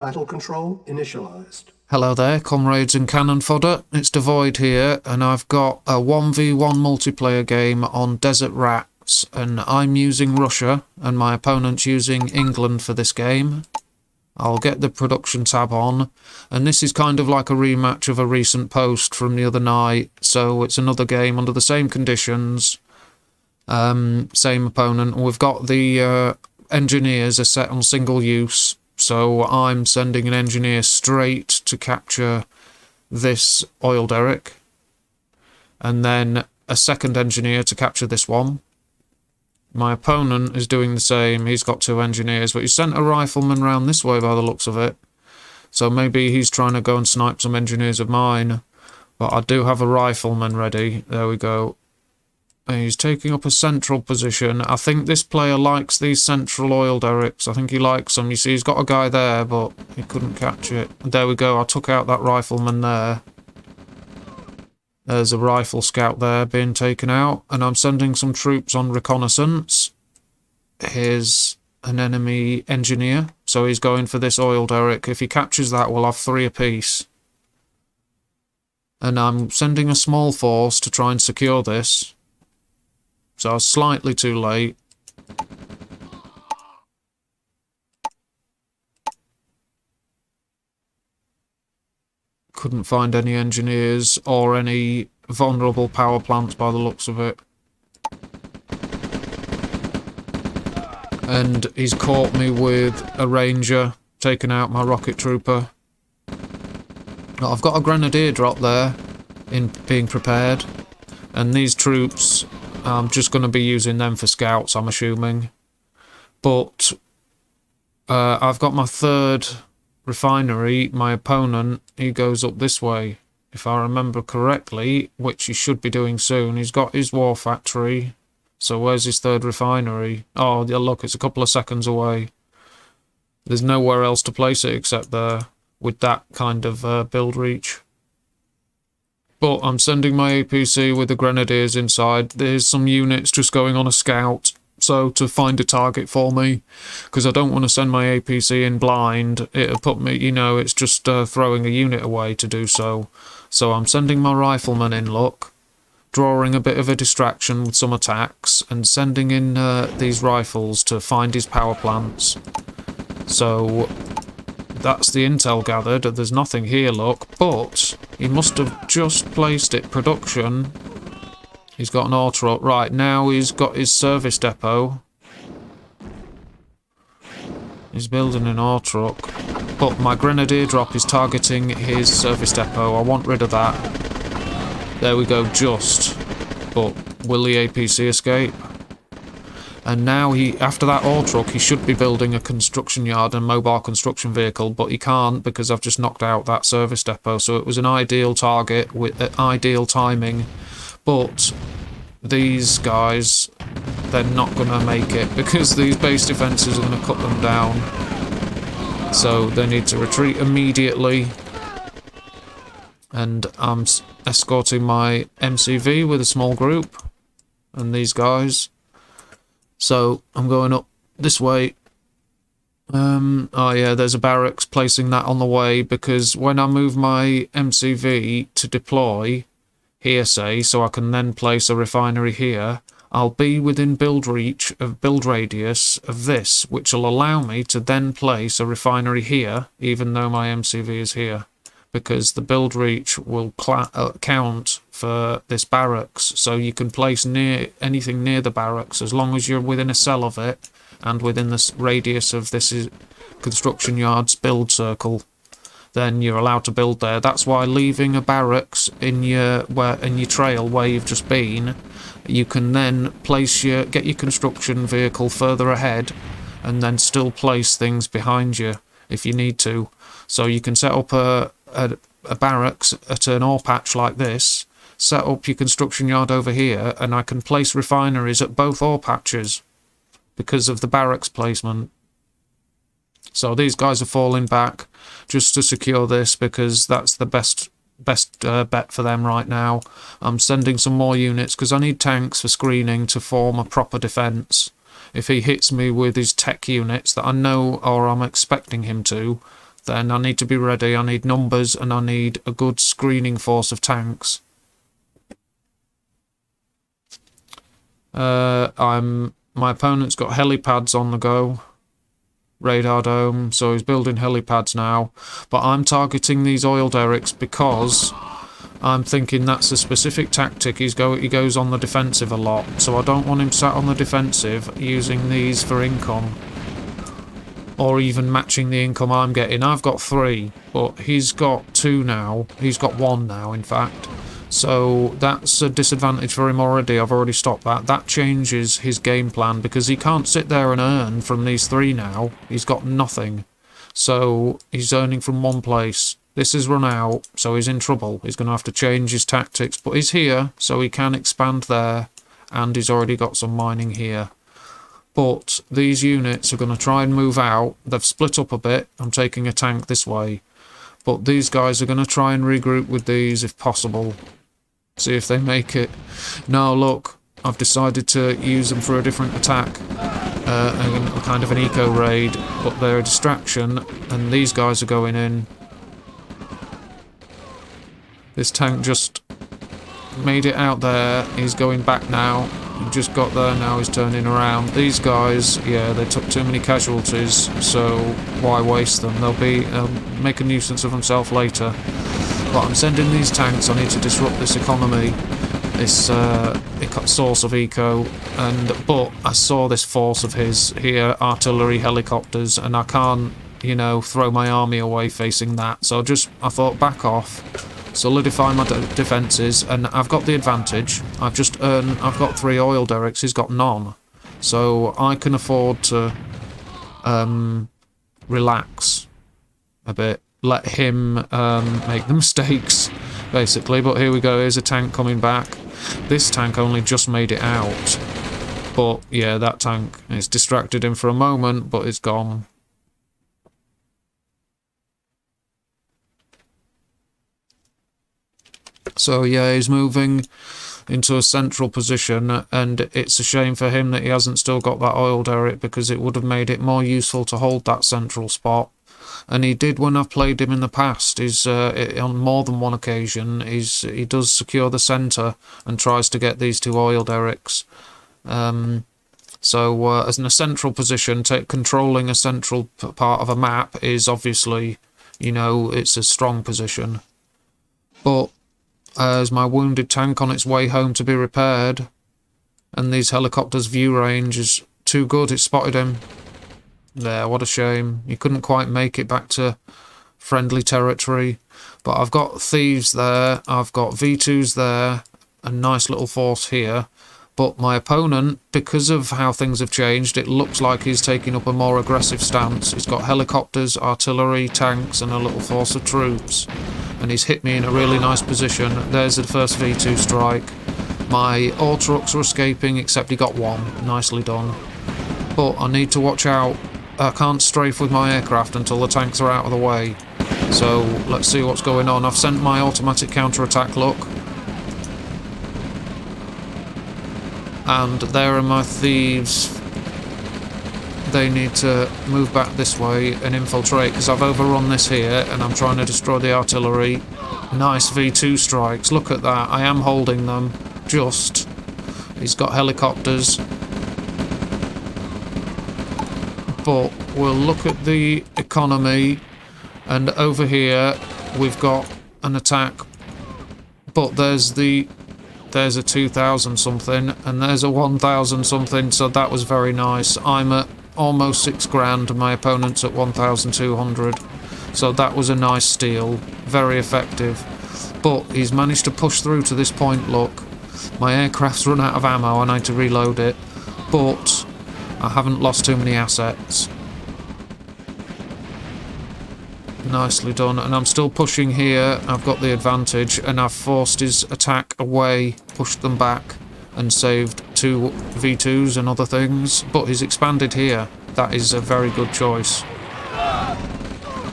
Battle control initialized. Hello there, comrades and cannon fodder. It's Dvoid here, and I've got a 1v1 multiplayer game on Desert Rats, and I'm using Russia, and my opponent's using England for this game. I'll get the production tab on, and this is kind of like a rematch of a recent post from the other night, so it's another game under the same conditions, same opponent. We've got the engineers are set on single use, so I'm sending an engineer straight to capture this oil derrick, and then a second engineer to capture this one. My opponent is doing the same. He's got two engineers, but he sent a rifleman round this way by the looks of it. So maybe he's trying to go and snipe some engineers of mine. But I do have a rifleman ready. There we go. And he's taking up a central position. I think this player likes these central oil derricks. I think he likes them. You see, he's got a guy there, but he couldn't catch it. There we go. I took out that rifleman there. There's a rifle scout there being taken out, and I'm sending some troops on reconnaissance. Here's an enemy engineer, so he's going for this oil derrick. If he captures that, we'll have 3 apiece. And I'm sending a small force to try and secure this. So I was slightly too late. Couldn't find any engineers or any vulnerable power plants by the looks of it. And he's caught me with a ranger, taken out my rocket trooper. I've got a grenadier drop there, in being prepared. And these troops, I'm just going to be using them for scouts, I'm assuming. But I've got my third refinery. My opponent, he goes up this way, if I remember correctly, which he should be doing soon. He's got his war factory, so where's his third refinery? Oh yeah, look, it's a couple of seconds away. There's nowhere else to place it except there, with that kind of build reach. But I'm sending my APC with the grenadiers inside. There's some units just going on a scout, so to find a target for me, because I don't want to send my APC in blind. It'll put me, you know, it's just throwing a unit away to do so. So I'm sending my rifleman in, look, drawing a bit of a distraction with some attacks, and sending in these rifles to find his power plants. So that's the intel gathered. There's nothing here, look, but he must have just placed it production. He's got an auto up. Right, now he's got his service depot. He's building an auto truck. But my grenadier drop is targeting his service depot. I want rid of that. There we go, just. But will the APC escape? And now after that ore truck, he should be building a construction yard and mobile construction vehicle, but he can't because I've just knocked out that service depot. So it was an ideal target with ideal timing. But these guys, they're not going to make it because these base defences are going to cut them down. So they need to retreat immediately. And I'm escorting my MCV with a small group and these guys. So I'm going up this way. Oh yeah, there's a barracks, placing that on the way, because when I move my MCV to deploy here, say, so I can then place a refinery here, I'll be within build radius of this, which will allow me to then place a refinery here, even though my MCV is here, because the build reach will count for this barracks. So you can place anything near the barracks as long as you're within a cell of it and within the radius of this construction yard's build circle. Then you're allowed to build there. That's why leaving a barracks in your trail where you've just been, you can then get your construction vehicle further ahead, and then still place things behind you if you need to. So you can set up a barracks at an ore patch like this, set up your construction yard over here, and I can place refineries at both ore patches because of the barracks placement. So these guys are falling back just to secure this because that's the best bet for them right now. I'm sending some more units because I need tanks for screening to form a proper defence. If he hits me with his tech units that I know or I'm expecting him to, then I need to be ready. I need numbers and I need a good screening force of tanks. My opponent's got helipads on the go. Radar dome, so he's building helipads now. But I'm targeting these oil derricks because I'm thinking that's a specific tactic. He goes on the defensive a lot, so I don't want him sat on the defensive using these for income. Or even matching the income I'm getting. I've got 3, but he's got 2 now. He's got 1 now, in fact. So that's a disadvantage for him already. I've already stopped that. That changes his game plan because he can't sit there and earn from these 3 now. He's got nothing. So he's earning from one place. This is run out, so he's in trouble. He's going to have to change his tactics. But he's here, so he can expand there. And he's already got some mining here. But these units are going to try and move out. They've split up a bit. I'm taking a tank this way. But these guys are going to try and regroup with these if possible. See if they make it. No, look, I've decided to use them for a different attack. A kind of an eco raid, but they're a distraction, and these guys are going in. This tank just made it out there. He's going back now. He just got there, now he's turning around. These guys, yeah, they took too many casualties, so why waste them? They'll make a nuisance of themselves later. But I'm sending these tanks. I need to disrupt this economy, this source of eco. But I saw this force of his here, artillery, helicopters, and I can't, you know, throw my army away facing that. So I thought, back off, solidify my defences, and I've got the advantage. I've got 3 oil derricks. He's got none, so I can afford to relax a bit. Let him make the mistakes, basically. But here we go, here's a tank coming back. This tank only just made it out. But, yeah, that tank, it's distracted him for a moment, but it's gone. So, yeah, he's moving into a central position, and it's a shame for him that he hasn't still got that oil derrick, because it would have made it more useful to hold that central spot. And he did when I've played him in the past. He's on more than one occasion. He does secure the centre and tries to get these 2 oil derricks. So as in a central position, controlling a central part of a map is obviously, you know, it's a strong position. But as my wounded tank on its way home to be repaired, and these helicopters' view range is too good, it spotted him. There, what a shame. He couldn't quite make it back to friendly territory. But I've got thieves there, I've got V2s there, a nice little force here. But my opponent, because of how things have changed, it looks like he's taking up a more aggressive stance. He's got helicopters, artillery, tanks, and a little force of troops. And he's hit me in a really nice position. There's the first V2 strike. My ore trucks are escaping, except he got 1. Nicely done. But I need to watch out. I can't strafe with my aircraft until the tanks are out of the way. So let's see what's going on. I've sent my automatic counter-attack, look. And there are my thieves. They need to move back this way and infiltrate, because I've overrun this here and I'm trying to destroy the artillery. Nice V2 strikes, look at that. I am holding them, just. He's got helicopters. But we'll look at the economy, and over here we've got an attack, but there's a 2,000 something and there's a 1,000 something, so that was very nice. I'm at almost 6 grand and my opponent's at 1,200, so that was a nice steal, very effective. But he's managed to push through to this point. Look, my aircraft's run out of ammo and I had to reload it, but I haven't lost too many assets. Nicely done, and I'm still pushing here. I've got the advantage, and I've forced his attack away, pushed them back, and saved 2 V2s and other things. But he's expanded here. That is a very good choice.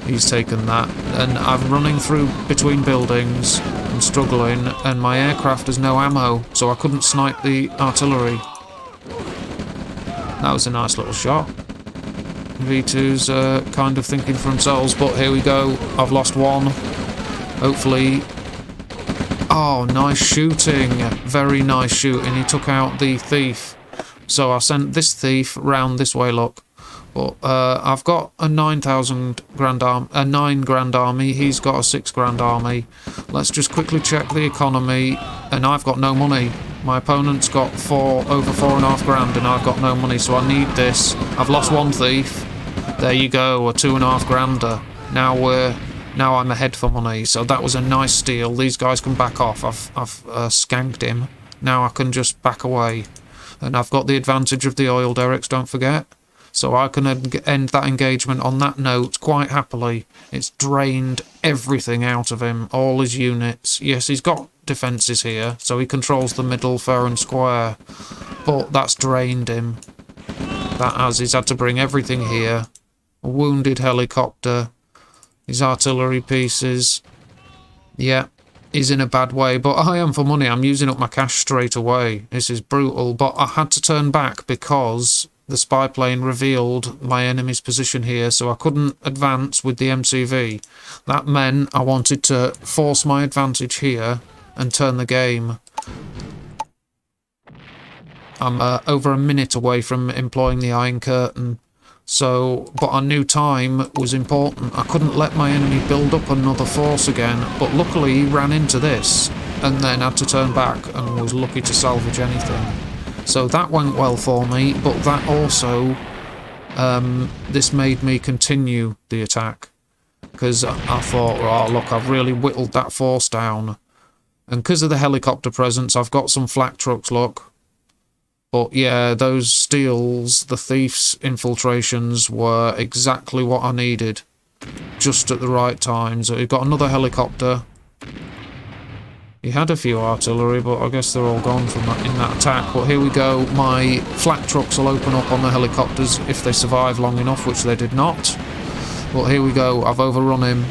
He's taken that, and I'm running through between buildings and struggling, and my aircraft has no ammo, so I couldn't snipe the artillery. That was a nice little shot. V2's kind of thinking for themselves, but here we go. I've lost one. Hopefully... Oh, nice shooting. Very nice shooting. He took out the thief. So I sent this thief round this way, look. But I've got a 9,000 grand army, a 9 grand army. He's got a 6 grand army. Let's just quickly check the economy. And I've got no money. My opponent's got over 4.5 grand, and I've got no money, so I need this. I've lost one thief. There you go, a 2.5 grander. Now I'm ahead for money, so that was a nice steal. These guys can back off. I've skanked him. Now I can just back away. And I've got the advantage of the oil derricks, don't forget. So I can end that engagement on that note quite happily. It's drained everything out of him, all his units. Yes, he's got defences here, so he controls the middle fair and square. But that's drained him. That has. He's had to bring everything here. A wounded helicopter. His artillery pieces. Yeah, he's in a bad way, but I am for money. I'm using up my cash straight away. This is brutal, but I had to turn back because the spy plane revealed my enemy's position here, so I couldn't advance with the MCV. That meant I wanted to force my advantage here and turn the game. I'm over a minute away from employing the Iron Curtain. So, but I knew time was important. I couldn't let my enemy build up another force again, but luckily he ran into this and then had to turn back and was lucky to salvage anything. So that went well for me, but that also, this made me continue the attack. Because I thought, oh look, I've really whittled that force down. And because of the helicopter presence, I've got some flak trucks, look. But yeah, those steals, the thieves' infiltrations were exactly what I needed. Just at the right time. So we've got another helicopter. He had a few artillery, but I guess they're all gone from that in that attack. But here we go. My flak trucks will open up on the helicopters if they survive long enough, which they did not. But here we go. I've overrun him.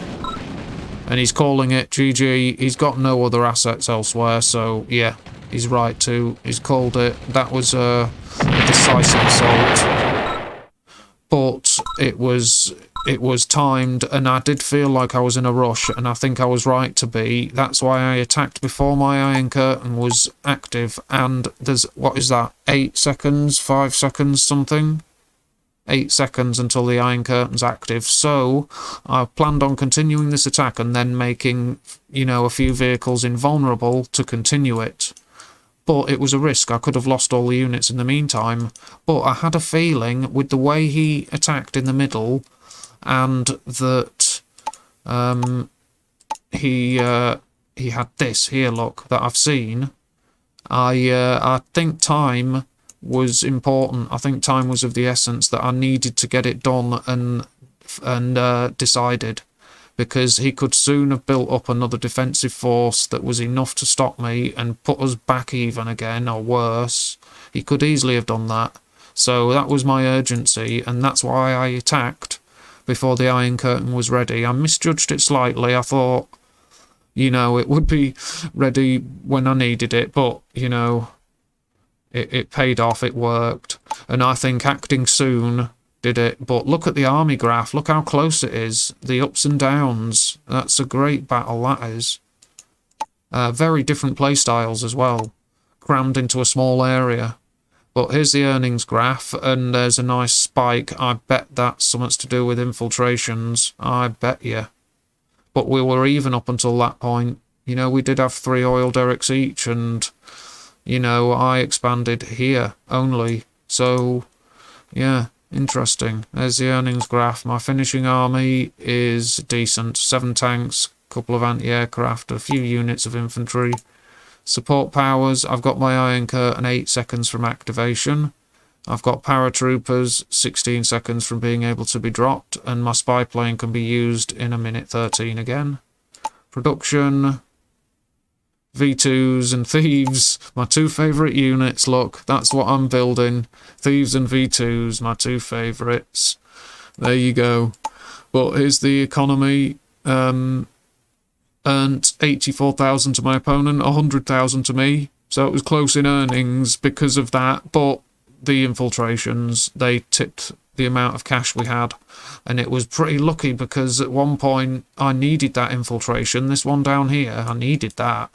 And he's calling it GG. He's got no other assets elsewhere, so yeah. He's right too. He's called it. That was a decisive assault. But it was timed, and I did feel like I was in a rush, and I think I was right to be. That's why I attacked before my Iron Curtain was active, and there's, what is that, 8 seconds, 5 seconds, something? 8 seconds until the Iron Curtain's active, so I planned on continuing this attack and then making, you know, a few vehicles invulnerable to continue it. But it was a risk. I could have lost all the units in the meantime. But I had a feeling with the way he attacked in the middle, and that he had this here, look, that I've seen. I think time was important. I think time was of the essence, that I needed to get it done and decided. Because he could soon have built up another defensive force that was enough to stop me and put us back even again, or worse. He could easily have done that. So that was my urgency, and that's why I attacked before the Iron Curtain was ready. I misjudged it slightly. I thought, you know, it would be ready when I needed it, but, you know, it paid off, it worked. And I think acting soon did it. But look at the army graph, look how close it is, the ups and downs. That's a great battle, that is. Very different play styles as well, crammed into a small area. But here's the earnings graph, and there's a nice spike. I bet that's something to do with infiltrations, I bet you. But we were even up until that point. You know, we did have 3 oil derricks each, and, you know, I expanded here only. So, yeah. Interesting. There's the earnings graph. My finishing army is decent. 7 tanks, a couple of anti-aircraft, a few units of infantry. Support powers, I've got my Iron Curtain 8 seconds from activation. I've got paratroopers 16 seconds from being able to be dropped, and my spy plane can be used in a minute 13 again. Production, V2s and Thieves, my 2 favourite units. Look, that's what I'm building. Thieves and V2s, my 2 favourites. There you go. But here's the economy. Earned 84,000 to my opponent, 100,000 to me. So it was close in earnings because of that. But the infiltrations, they tipped the amount of cash we had. And it was pretty lucky because at one point I needed that infiltration. This one down here, I needed that.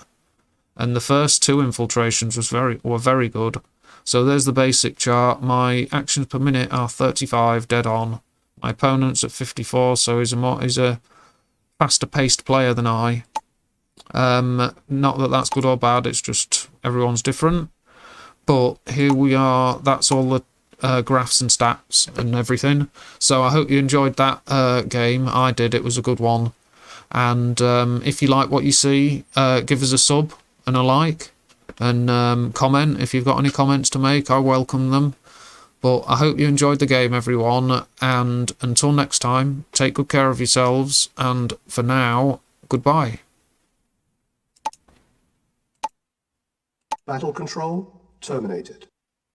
And the first 2 infiltrations were very good. So there's the basic chart. My actions per minute are 35, dead on. My opponent's at 54, so he's a faster paced player than I. Not that that's good or bad, it's just everyone's different. But here we are, that's all the graphs and stats and everything. So I hope you enjoyed that game. I did, it was a good one. And if you like what you see, give us a sub and a like. And comment if you've got any comments to make, I welcome them. But I hope you enjoyed the game, everyone, and until next time, take good care of yourselves, and for now, goodbye. Battle control terminated.